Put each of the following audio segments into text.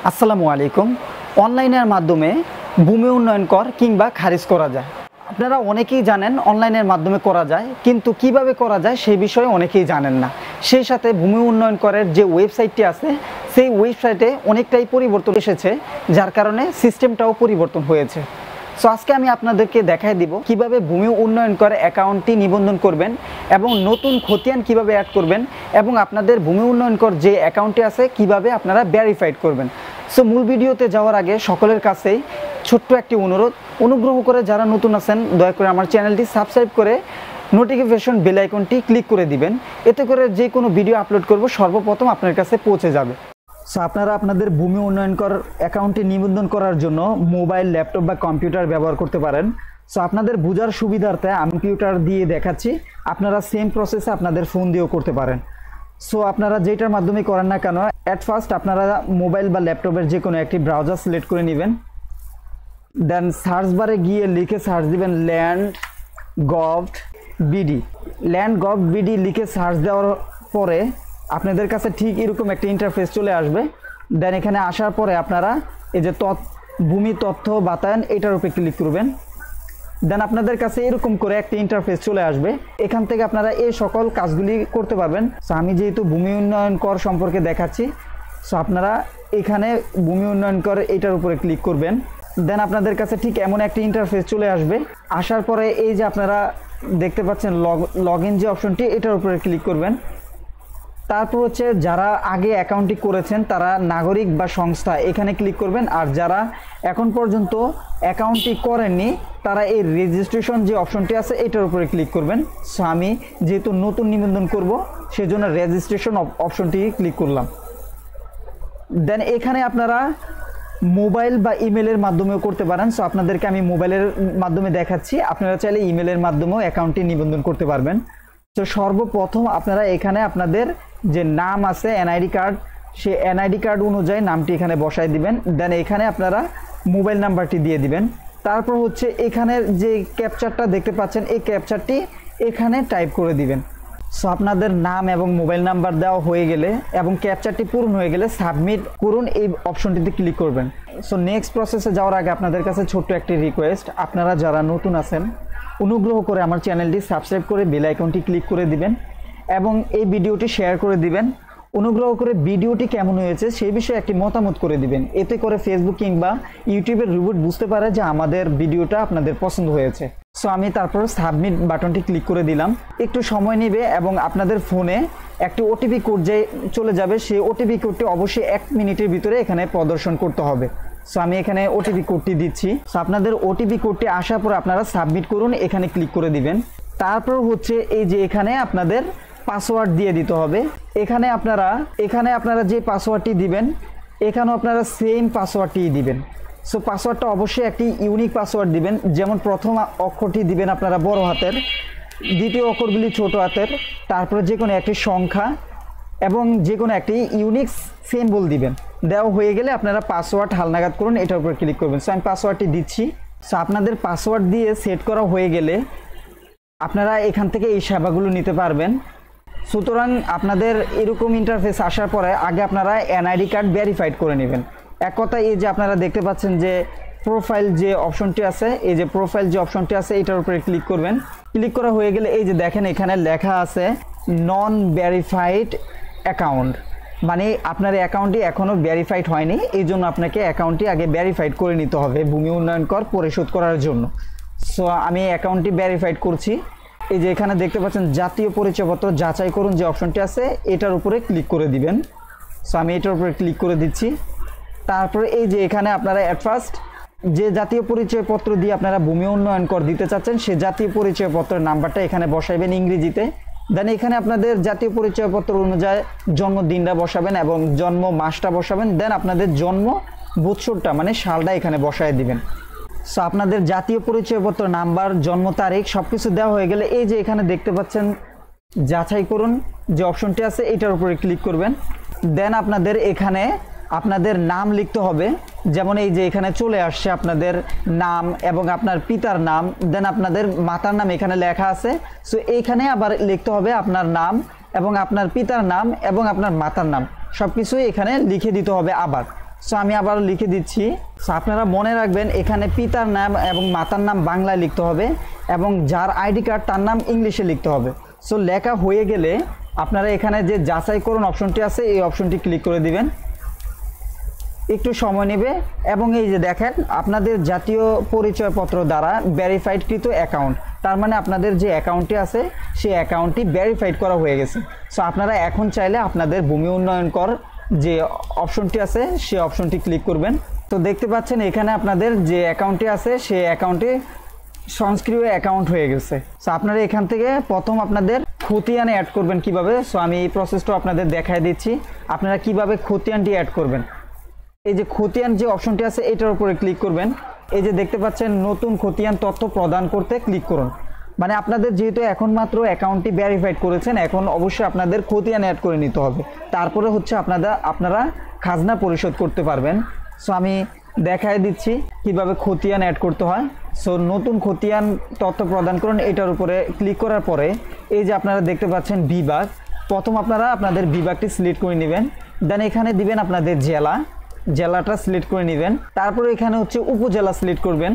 আসসালামু আলাইকুম। অনলাইনের মাধ্যমে ভূমি উন্নয়ন কর কিংবা খারিজ করা যায়। আপনারা অনেকেই জানেন অনলাইনের মাধ্যমে করা যায়, কিন্তু কিভাবে করা যায় সেই বিষয়ে অনেকেই জানেন না। সেই সাথে ভূমি উন্নয়ন করের যে ওয়েবসাইটটি আছে সেই ওয়েবসাইটে অনেকটাই পরিবর্তন এসেছে, যার কারণে সিস্টেমটাও পরিবর্তন হয়েছে। সো আজকে আমি আপনাদেরকে দেখাই দিব কিভাবে ভূমি উন্নয়ন করে অ্যাকাউন্টটি নিবন্ধন করবেন এবং নতুন খতিয়ান কিভাবে অ্যাড করবেন এবং আপনাদের ভূমি উন্নয়ন কর যে অ্যাকাউন্টটি আছে কিভাবে আপনারা ভেরিফাইড করবেন। সো মূল ভিডিওতে যাওয়ার আগে সকলের কাছেই ছোট্ট একটি অনুগ্রহ করে যারা নতুন আছেন দয়া করে আমার চ্যানেলটি সাবস্ক্রাইব করে নোটিফিকেশন বেল আইকনটি ক্লিক করে দিবেন। এতে করে যে কোনো ভিডিও আপলোড করব সর্বপ্রথম আপনার কাছে পৌঁছে যাবে। সো আপনারা আপনাদের ভূমি উন্নয়ন কর অ্যাকাউন্টে নিবন্ধন করার জন্য মোবাইল, ল্যাপটপ বা কম্পিউটার ব্যবহার করতে পারেন। সো আপনাদের বোঝার সুবিধার্থে আমি কম্পিউটার দিয়ে দেখাচ্ছি, আপনারা সেম প্রসেসে আপনাদের ফোন দিয়েও করতে পারেন। সো আপনারা যেটার মাধ্যমে করেন না কেন, অ্যাট ফার্স্ট আপনারা মোবাইল বা ল্যাপটপের যে কোনো একটি ব্রাউজার সিলেক্ট করে নেবেন। দেন সার্চ বারে গিয়ে লিখে সার্চ দিবেন land gov BD. Land gov BD লিখে সার্চ দেওয়ার পরে আপনাদের কাছে ঠিক এরকম একটা ইন্টারফেস চলে আসবে। দেন এখানে আসার পরে আপনারা এই যে ভূমি তথ্য বাতায়ন এটার উপরে ক্লিক করবেন। দেন আপনাদের কাছে এরকম করে একটা ইন্টারফেস চলে আসবে। এখান থেকে আপনারা এই সকল কাজগুলি করতে পারবেন। সো আমি যেহেতু ভূমি উন্নয়ন কর সম্পর্কে দেখাচ্ছি, সো আপনারা এখানে ভূমি উন্নয়ন কর এটার উপরে ক্লিক করবেন। দেন আপনাদের কাছে ঠিক এমন একটা ইন্টারফেস চলে আসবে। আসার পরে এই যে আপনারা দেখতে পাচ্ছেন লগ ইন যে অপশনটি এটার উপরে ক্লিক করবেন। তারপর হচ্ছে যারা আগে অ্যাকাউন্টটি করেছেন তারা নাগরিক বা সংস্থা এখানে ক্লিক করবেন, আর যারা এখন পর্যন্ত অ্যাকাউন্টটি করেননি তারা এই রেজিস্ট্রেশন যে অপশনটি আছে এটার উপরে ক্লিক করবেন। সো আমি যেহেতু নতুন নিবন্ধন করব সেজন্য রেজিস্ট্রেশন অপশনটি ক্লিক করলাম। দেন এখানে আপনারা মোবাইল বা ইমেলের মাধ্যমেও করতে পারেন। সো আপনাদেরকে আমি মোবাইলের মাধ্যমে দেখাচ্ছি, আপনারা চাইলে ইমেলের মাধ্যমেও অ্যাকাউন্টটি নিবন্ধন করতে পারবেন। তো সর্বপ্রথম আপনারা এখানে আপনাদের যে নাম আছে এনআইডি কার্ড, সে এনআইডি কার্ড অনুযায়ী নামটি এখানে বসায় দিবেন। দেন এখানে আপনারা মোবাইল নাম্বারটি দিয়ে দিবেন। তারপর হচ্ছে এখানের যে ক্যাপচারটা দেখতে পাচ্ছেন এই ক্যাপচারটি এখানে টাইপ করে দিবেন। সো আপনাদের নাম এবং মোবাইল নাম্বার দেওয়া হয়ে গেলে এবং ক্যাপচারটি পূরণ হয়ে গেলে সাবমিট করুন এই অপশনটিতে ক্লিক করবেন। সো নেক্সট প্রসেসে যাওয়ার আগে আপনাদের কাছে ছোট্ট একটি রিকোয়েস্ট, আপনারা যারা নতুন আছেন অনুগ্রহ করে আমার চ্যানেলটি সাবস্ক্রাইব করে বেল আইকনটি ক্লিক করে দিবেন এবং এই ভিডিওটি শেয়ার করে দিবেন। অনুগ্রহ করে ভিডিওটি কেমন হয়েছে সেই বিষয়ে একটি মতামত করে দিবেন, এতে করে ফেসবুক কিংবা ইউটিউবের রোবট বুঝতে পারে যে আমাদের ভিডিওটা আপনাদের পছন্দ হয়েছে। সো আমি তারপর সাবমিট বাটনটি ক্লিক করে দিলাম। একটু সময় নেবে এবং আপনাদের ফোনে একটি ওটিপি কোড যে চলে যাবে, সেই ওটিপি কোডটি অবশ্যই 1 মিনিটের ভিতরে এখানে প্রদর্শন করতে হবে। সো আমি এখানে ওটিপি কোডটি দিচ্ছি। সো আপনাদের ওটিপি কোডটি আসার পর আপনারা সাবমিট করুন এখানে ক্লিক করে দিবেন। তারপর হচ্ছে এই যে এখানে আপনাদের পাসওয়ার্ড দিয়ে দিতে হবে। এখানে আপনারা যে পাসওয়ার্ডটি দিবেন এখানেও আপনারা সেম পাসওয়ার্ডটি দিবেন। সো পাসওয়ার্ডটা অবশ্যই একটি ইউনিক পাসওয়ার্ড দিবেন, যেমন প্রথম অক্ষরটি দিবেন আপনারা বড় হাতের, দ্বিতীয় অক্ষরগুলি ছোট হাতের, তারপরে যে কোনো একটি সংখ্যা এবং যে কোনো একটি ইউনিক সিম্বল দিবেন। দেওয়া হয়ে গেলে আপনারা পাসওয়ার্ড হালনাগাদ করুন, এটার উপর ক্লিক করবেন। সো আমি পাসওয়ার্ডটি দিচ্ছি। সো আপনাদের পাসওয়ার্ড দিয়ে সেট করা হয়ে গেলে আপনারা এখান থেকে এই সেবাগুলো নিতে পারবেন। সুতরাং আপনাদের এরকম ইন্টারফেস আসার পরে আগে আপনারা এনআইডি কার্ড ভেরিফাইড করে নেবেন। এক কথায় এই যে আপনারা দেখতে পাচ্ছেন যে প্রোফাইল যে অপশনটি আছে, এই যে প্রোফাইল যে অপশনটি আছে এটার উপরে ক্লিক করবেন। ক্লিক করা হয়ে গেলে এই যে দেখেন এখানে লেখা আছে নন ভেরিফাইড অ্যাকাউন্ট, মানে আপনার অ্যাকাউন্টটি এখনও ভেরিফাইড হয়নি, এই জন্য আপনাকে অ্যাকাউন্টটি আগে ভেরিফাইড করে নিতে হবে ভূমি উন্নয়ন কর পরিশোধ করার জন্য। সো আমি অ্যাকাউন্টটি ভেরিফাইড করছি। এই যে এখানে দেখতে পাচ্ছেন জাতীয় পরিচয়পত্র যাচাই করুন যে অপশনটি আছে এটার উপরে ক্লিক করে দিবেন। সো আমি এটার উপরে ক্লিক করে দিচ্ছি। তারপরে এই যে এখানে আপনারা অ্যাট ফার্স্ট যে জাতীয় পরিচয়পত্র দিয়ে আপনারা ভূমি উন্নয়ন কর দিতে চাচ্ছেন সে জাতীয় পরিচয়পত্রের নাম্বারটা এখানে বসাইবেন ইংরেজিতে। দেন এখানে আপনাদের জাতীয় পরিচয়পত্র অনুযায়ী জন্মদিনটা বসাবেন এবং জন্ম মাসটা বসাবেন। দেন আপনাদের জন্ম বছরটা মানে সালটা এখানে বসায় দিবেন। সো আপনাদের জাতীয় পরিচয়পত্র নাম্বার, জন্ম তারিখ সব কিছু দেওয়া হয়ে গেলে এই যে এখানে দেখতে পাচ্ছেন যাচাই করুন যে অপশনটি আছে এটার উপরে ক্লিক করবেন। দেন আপনাদের এখানে আপনাদের নাম লিখতে হবে, যেমন এই যে এখানে চলে আসছে আপনাদের নাম এবং আপনার পিতার নাম, দেন আপনাদের মাতার নাম এখানে লেখা আছে। সো এইখানে আবার লিখতে হবে আপনার নাম এবং আপনার পিতার নাম এবং আপনার মাতার নাম, সব কিছুই এখানে লিখে দিতে হবে আবার। সো আমি আবারও লিখে দিচ্ছি। সো আপনারা মনে রাখবেন এখানে পিতার নাম এবং মাতার নাম বাংলায় লিখতে হবে এবং যার আইডি কার্ড তার নাম ইংলিশে লিখতে হবে। সো লেখা হয়ে গেলে আপনারা এখানে যে যাচাই করুন অপশনটি আছে এই অপশনটি ক্লিক করে দিবেন। একটু সময় নেবে এবং এই যে দেখেন আপনাদের জাতীয় পরিচয়পত্র দ্বারা ভেরিফাইডকৃত অ্যাকাউন্ট, তার মানে আপনাদের যে অ্যাকাউন্টটি আছে সেই অ্যাকাউন্টটি ভেরিফাইড করা হয়ে গেছে। সো আপনারা এখন চাইলে আপনাদের ভূমি উন্নয়ন কর যে অপশনটি আছে সেই অপশনটি ক্লিক করবেন। তো দেখতে পাচ্ছেন এখানে আপনাদের যে অ্যাকাউন্টটি আছে সেই অ্যাকাউন্টটি সংস্ক্রিয় অ্যাকাউন্ট হয়ে গেছে। সো আপনারা এখান থেকে প্রথম আপনাদের খতিয়ান অ্যাড করবেন কিভাবে। সো আমি এই প্রসেসটা আপনাদের দেখাই দিচ্ছি আপনারা কিভাবে খতিয়ানটি অ্যাড করবেন। এই যে খতিয়ান যে অপশনটি আছে এটার উপরে ক্লিক করবেন। এই যে দেখতে পাচ্ছেন নতুন খতিয়ান তথ্য প্রদান করতে ক্লিক করুন। মানে আপনাদের যেহেতু এখন মাত্র অ্যাকাউন্টটি ভেরিফাইড করেছেন, এখন অবশ্যই আপনাদের খতিয়ান অ্যাড করে নিতে হবে, তারপরে হচ্ছে আপনারা খাজনা পরিশোধ করতে পারবেন। সো আমি দেখাই দিচ্ছি কিভাবে খতিয়ান অ্যাড করতে হয়। সো নতুন খতিয়ান তথ্য প্রদান করুন, এটার উপরে ক্লিক করার পরে এই যে আপনারা দেখতে পাচ্ছেন বিভাগ, প্রথম আপনারা আপনাদের বিভাগটি সিলেক্ট করে নেবেন। দেন এখানে দিবেন আপনাদের জেলাটা সিলেক্ট করে নেবেন। তারপরে এখানে হচ্ছে উপজেলা সিলেক্ট করবেন।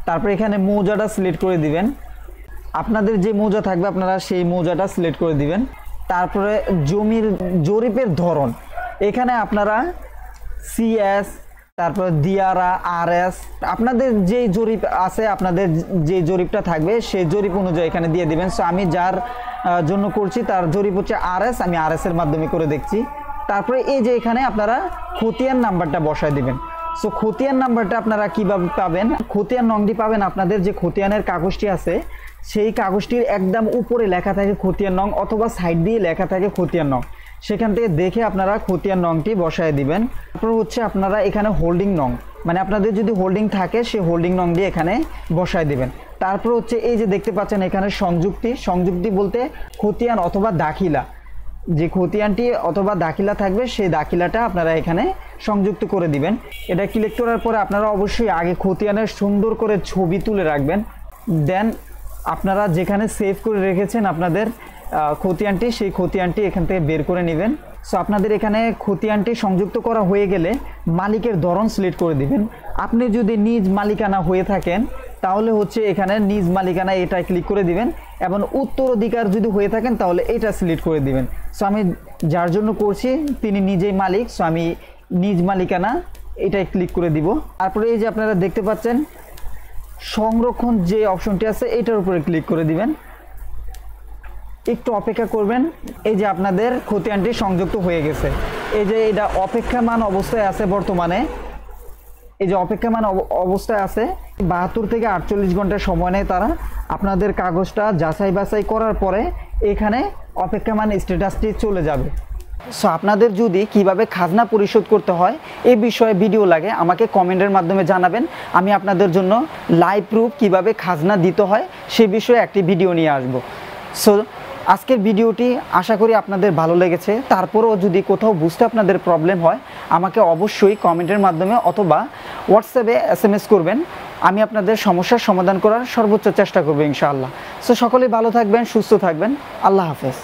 তারপর এখানে মৌজাটা সিলেক্ট করে দিবেন। আপনাদের যে মৌজা থাকবে আপনারা সেই মৌজাটা সিলেক্ট করে দিবেন। তারপরে জমির জরিপের ধরন, এখানে আপনারা সিএস, তারপরে দিয়ারা, আরএস, আপনাদের যে জরিপ আছে আপনাদের যে জরিপটা থাকবে সেই জরিপ অনুযায়ী এখানে দিয়ে দিবেন। সো আমি যার জন্য করছি তার জরিপ হচ্ছে আরএস, আমি আরএস এর মাধ্যমে করে দেখছি। তারপরে এই যে এখানে আপনারা খতিয়ান নাম্বারটা বসায় দিবেন। সো খতিয়ান নাম্বারটা আপনারা কিভাবে পাবেন, খতিয়ান নংটি পাবেন আপনাদের যে খতিয়ানের কাগজটি আছে সেই কাগজটির একদম উপরে লেখা থাকে খতিয়ান নং, অথবা সাইড দিয়ে লেখা থাকে খতিয়ান নং, সেখান থেকে দেখে আপনারা খতিয়ান নংটি বসায় দিবেন। তারপর হচ্ছে আপনারা এখানে হোল্ডিং নং, মানে আপনাদের যদি হোল্ডিং থাকে সেই হোল্ডিং নং দিয়ে এখানে বসায় দিবেন। তারপর হচ্ছে এই যে দেখতে পাচ্ছেন এখানে সংযুক্তি বলতে খতিয়ান অথবা দাখিলা, যে খতিয়ানটি অথবা দাখিলা থাকবে সেই দাখিলাটা আপনারা এখানে সংযুক্ত করে দিবেন। এটা ক্লিক করার পরে আপনারা অবশ্যই আগে খতিয়ানের সুন্দর করে ছবি তুলে রাখবেন। দেন আপনারা যেখানে সেভ করে রেখেছেন আপনাদের খতিয়ানটি, সেই খতিয়ানটি এখান থেকে বের করে নেবেন। সো আপনাদের এখানে খতিয়ানটি সংযুক্ত করা হয়ে গেলে মালিকের ধরন সিলেক্ট করে দিবেন। আপনি যদি নিজ মালিকানা হয়ে থাকেন তাহলে হচ্ছে এখানে নিজ মালিকানা এটা ক্লিক করে দিবেন, এবং উত্তরাধিকার যদি হয়ে থাকেন তাহলে এটা সিলেক্ট করে দিবেন। সো আমি যার জন্য করছি তিনি নিজেই মালিক, সো আমি নিজ মালিকানা এটাই ক্লিক করে দিব। তারপরে এই যে আপনারা দেখতে পাচ্ছেন সংরক্ষণ যে অপশনটি আছে এটার উপরে ক্লিক করে দিবেন। একটু অপেক্ষা করবেন। এই যে আপনাদের খতিয়ানটি সংযুক্ত হয়ে গেছে। এই যে এটা অপেক্ষামান অবস্থায় আছে বর্তমানে, এই যে অপেক্ষামান অবস্থায় আছে 72 থেকে 48 ঘন্টা সময় নেয় তারা। আপনাদের কাগজটা যাচাই বাছাই করার পরে এখানে অপেক্ষামান স্ট্যাটাসটি চলে যাবে। সো আপনাদের যদি কিভাবে খাজনা পরিশোধ করতে হয় এই বিষয়ে ভিডিও লাগে আমাকে কমেন্টের মাধ্যমে জানাবেন। আমি আপনাদের জন্য লাইভ প্রুফ কিভাবে খাজনা দিতে হয় সে বিষয়ে একটি ভিডিও নিয়ে আসব। সো আজকের ভিডিওটি আশা করি আপনাদের ভালো লেগেছে। তারপরেও যদি কোথাও বুঝতে আপনাদের প্রবলেম হয় আমাকে অবশ্যই কমেন্টের মাধ্যমে অথবা হোয়াটসঅ্যাপে SMS করবেন। আমি আপনাদের সমস্যার সমাধান করার সর্বোচ্চ চেষ্টা করব ইনশাআল্লাহ। সো সকলেই ভালো থাকবেন, সুস্থ থাকবেন। আল্লাহ হাফেজ।